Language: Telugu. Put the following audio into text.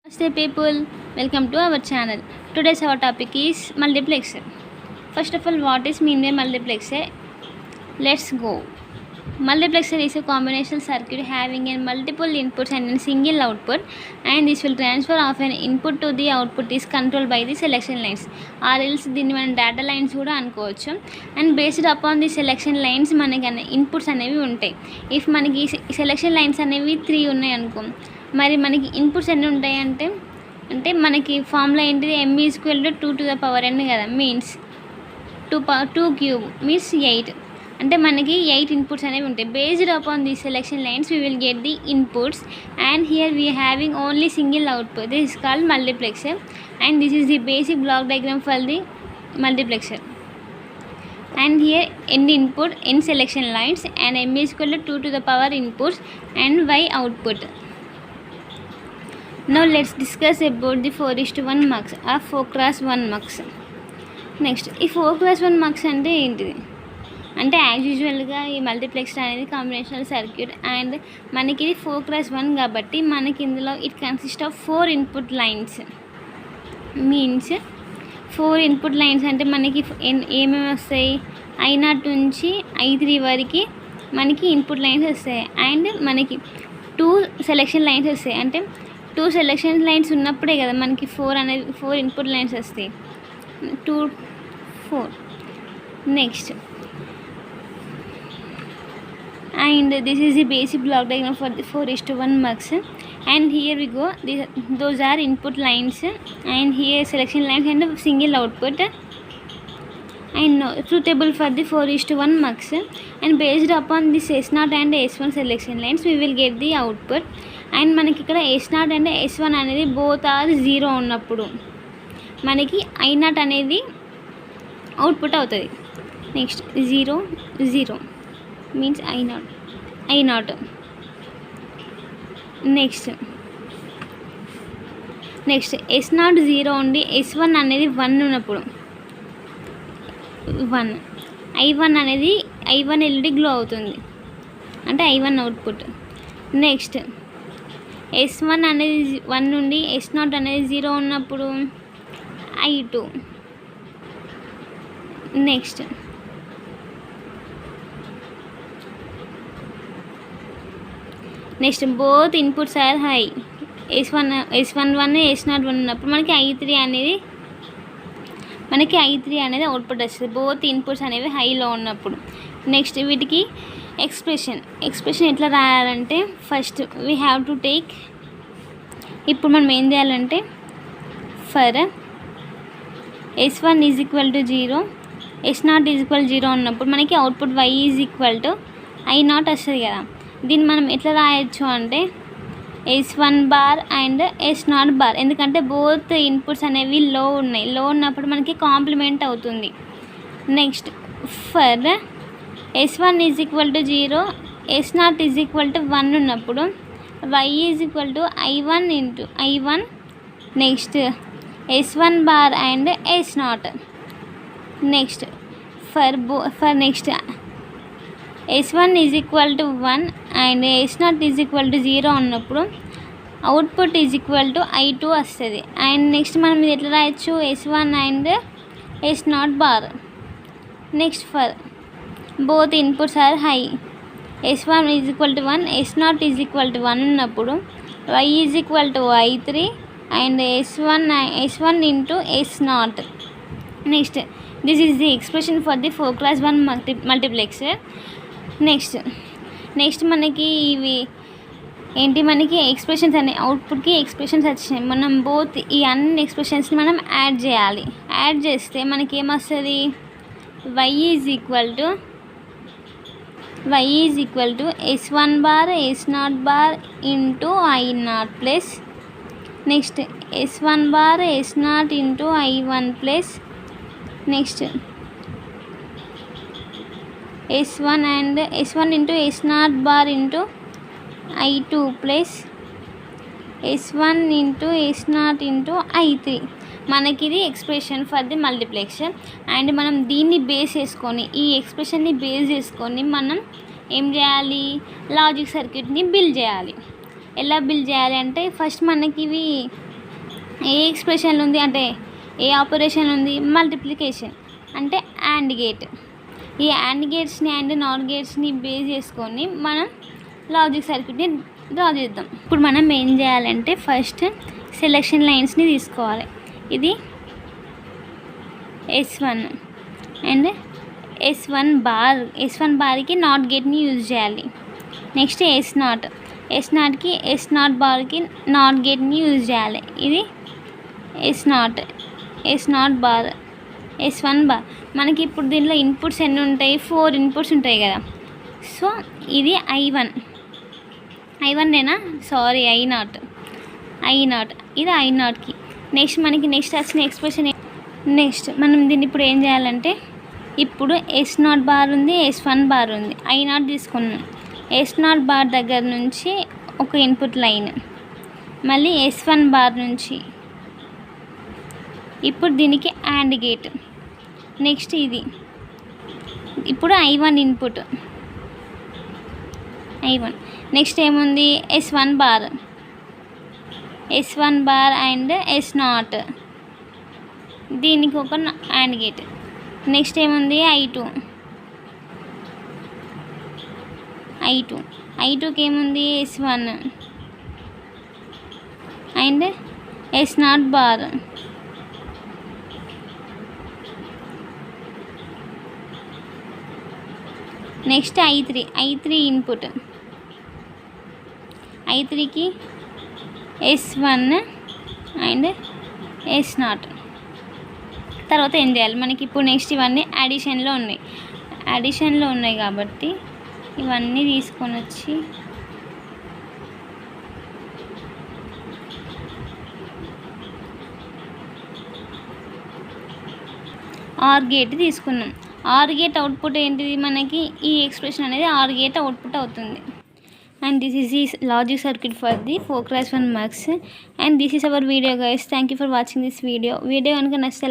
Namaste people, welcome to our channel. Today's our topic is multiplexer. First of all, what is mean by multiplexer? Let's go. Multiplexer is a combinational circuit having a multiple inputs and a single output, and this will transfer of an input to the output is controlled by the selection lines, or else దీన్ని మనం డేటా లైన్స్ కూడా అనుకోవచ్చు. And based upon the selection lines మనకి ఇన్పుట్స్ అనేవి ఉంటాయి. ఇఫ్ మనకి సెలెక్షన్ లైన్స్ అనేవి 3 ఉన్నాయి అనుకో, మరి మనకి ఇన్పుట్స్ ఎన్ని ఉంటాయి అంటే మనకి ఫార్ములా ఏంటిది, m is equal to 2 to the power n కదా, మీన్స్ 2 క్యూబ్ మీన్స్ 8. అంటే మనకి 8 ఇన్పుట్స్ అనేవి ఉంటాయి. Based upon the selection lines we will get the inputs, and here we having only single output. This is called multiplexer, and this is the basic block diagram for the multiplexer. And here n input n selection lines, and m is equal to 2 to the power inputs and y output. Now let's discuss about the 4:1 mux or 4x1 mux. Next ఈ 4x1 mux అంటే ఏంటిది అంటే యాజ్ యూజువల్గా ఈ మల్టీప్లెక్సర్ అనేది కాంబినేషనల్ సర్క్యూట్, అండ్ మనకి ఇది 4x1 కాబట్టి మనకి ఇందులో it consist of 4 input lines. Means 4 input lines అంటే మనకి ఏమేమి వస్తాయి, I0 నుంచి I3 వరకు మనకి ఇన్పుట్ లైన్స్ వస్తాయి, అండ్ మనకి 2 సెలెక్షన్ లైన్స్ వస్తాయి. అంటే 2 సెలెక్షన్ లైన్స్ ఉన్నప్పుడే కదా మనకి 4 ఇన్పుట్ లైన్స్ వస్తాయి. 2 4 next, and this is the basic block diagram for the 4:1 mux, and here we go, those are input lines, and here selection lines and single output, and suitable for the 4:1 mux, and based upon this S0 and S1 selection lines we will get the output. and మనకి ఇక్కడ S0 and S1 అనేది both are 0 ఉన్నప్పుడు మనకి I0 అనేది అవుట్పుట్ అవుతుంది. Next 0 0 means I0. Next S0 0 ఉండి S1 అనేది 1 ఉన్నప్పుడు 1 I1 అనేది I1 ఎల్ఈడి గ్లో అవుతుంది, అంటే I1 అవుట్పుట్. నెక్స్ట్ S1 అనేది 1 నుండి S0 అనేది 0 ఉన్నప్పుడు I2. Next both inputs are high, S1 1 S0 1 ఉన్నప్పుడు మనకి I3 అనేది అవుట్పుట్ వస్తుంది, బోత్ ఇన్పుట్స్ అనేవి హైలో ఉన్నప్పుడు. నెక్స్ట్ వీటికి ఎక్స్ప్రెషన్ ఎట్లా రాయాలంటే, first we have to take, ఇప్పుడు మనం ఏం చేయాలంటే for S1 is equal to 0 S0 is equal 0 ఉన్నప్పుడు మనకి output y is equal to I0 వస్తుంది కదా. దీన్ని మనం ఎట్లా రాయొచ్చు అంటే S1 bar and S0 bar, ఎందుకంటే బోత్ ఇన్పుట్స్ అనేవి లో ఉన్నప్పుడు మనకి కాంప్లిమెంట్ అవుతుంది. Next for S1 is equal to 0 S0 is equal to 1 ఉన్నప్పుడు y is equal to I1 into I1. Next S1 bar and S0. Next for next S1 is equal to 1 and S0 is equal to 0 ఉన్నప్పుడు output is equal to I2 వస్తుంది. అండ్ నెక్స్ట్ మనం ఇది ఎట్లా రాయొచ్చు, S1 and S0 bar. Next for both inputs are high, S1 is equal to 1 S0 is equal to 1 ఉన్నప్పుడు y is equal to I3 and S1 into S0. Next this is the expression for the 4x1 multiplexer. నెక్స్ట్ మనకి ఇవి ఏంటి, మనకి ఎక్స్ప్రెషన్స్ అనే అవుట్పుట్కి ఎక్స్ప్రెషన్స్ వచ్చినాయి. మనం బోత్ ఈ అన్ని ఎక్స్ప్రెషన్స్ని మనం యాడ్ చేయాలి. యాడ్ చేస్తే మనకి ఏమొస్తుంది, y is equal to S1 bar S0 bar into I0 plus next S1 bar S0 into I1 plus next S1 into S0 bar into I2 plus S1 into S0 into I3. మనకి ఇది expression for the multiplexer. And మనం దీన్ని బేస్ చేసుకొని, ఈ ఎక్స్ప్రెషన్ని బేస్ చేసుకొని మనం ఏం చేయాలి, లాజిక్ సర్క్యూట్ని బిల్డ్ చేయాలి. ఎలా బిల్డ్ చేయాలి అంటే, ఫస్ట్ మనకి ఇవి ఏ ఎక్స్ప్రెషన్ ఉంది అంటే ఏ ఆపరేషన్ ఉంది, మల్టిప్లికేషన్ అంటే AND గేట్. ఈ AND గేట్స్ని అండ్ నాట్ గేట్స్ని బేస్ చేసుకొని మనం లాజిక్ సర్క్యూట్ని డ్రా చేద్దాం. ఇప్పుడు మనం ఏం చేయాలంటే ఫస్ట్ సెలెక్షన్ లైన్స్ని తీసుకోవాలి. ఇది S1 అండ్ S1 బార్కి నాట్ గేట్ని యూజ్ చేయాలి. నెక్స్ట్ S0కి S0 బార్కి నాట్ గేట్ని యూజ్ చేయాలి. ఇది S0 బార్, S1 బార్. మనకి ఇప్పుడు దీనిలో ఇన్పుట్స్ ఎన్ని ఉంటాయి? 4 ఇన్పుట్స్ ఉంటాయి కదా. సో ఇది I1నేనా, సారీ I0 ఇది I0కి. నెక్స్ట్ వచ్చిన ఎక్స్ప్రెషన్ నెక్స్ట్ మనం దీన్ని ఇప్పుడు ఏం చేయాలంటే, ఇప్పుడు S0 బార్ ఉంది, S1 బార్ ఉంది, I0 తీసుకున్నాం. S0 బార్ దగ్గర నుంచి ఒక ఇన్పుట్ లైన్, మళ్ళీ S1 బార్ నుంచి ఇప్పుడు దీనికి AND గేట్. నెక్స్ట్ ఇది ఇప్పుడు I1 ఇన్పుట్ I1. నెక్స్ట్ ఏముంది? S1 బార్ అండ్ S0, దీనికి ఒక AND గేట్. నెక్స్ట్ ఏముంది? I2కి ఏముంది? S1 and S0 bar. Next I3 input, I3కి S1 అండ్ S0. తర్వాత ఏం చేయాలి? మనకి ఇప్పుడు నెక్స్ట్ ఇవన్నీ అడిషన్లో ఉన్నాయి కాబట్టి ఇవన్నీ తీసుకొని వచ్చి OR గేట్ తీసుకున్నాం. OR గేట్ అవుట్పుట్ ఏంటిది? మనకి ఈ ఎక్స్ప్రెషన్ అనేది OR గేట్ అవుట్పుట్ అవుతుంది. And this is the logic circuit for the 4 class 1 marks. And this is our video guys. Thank you for watching this video. Video కనుక నచ్చితే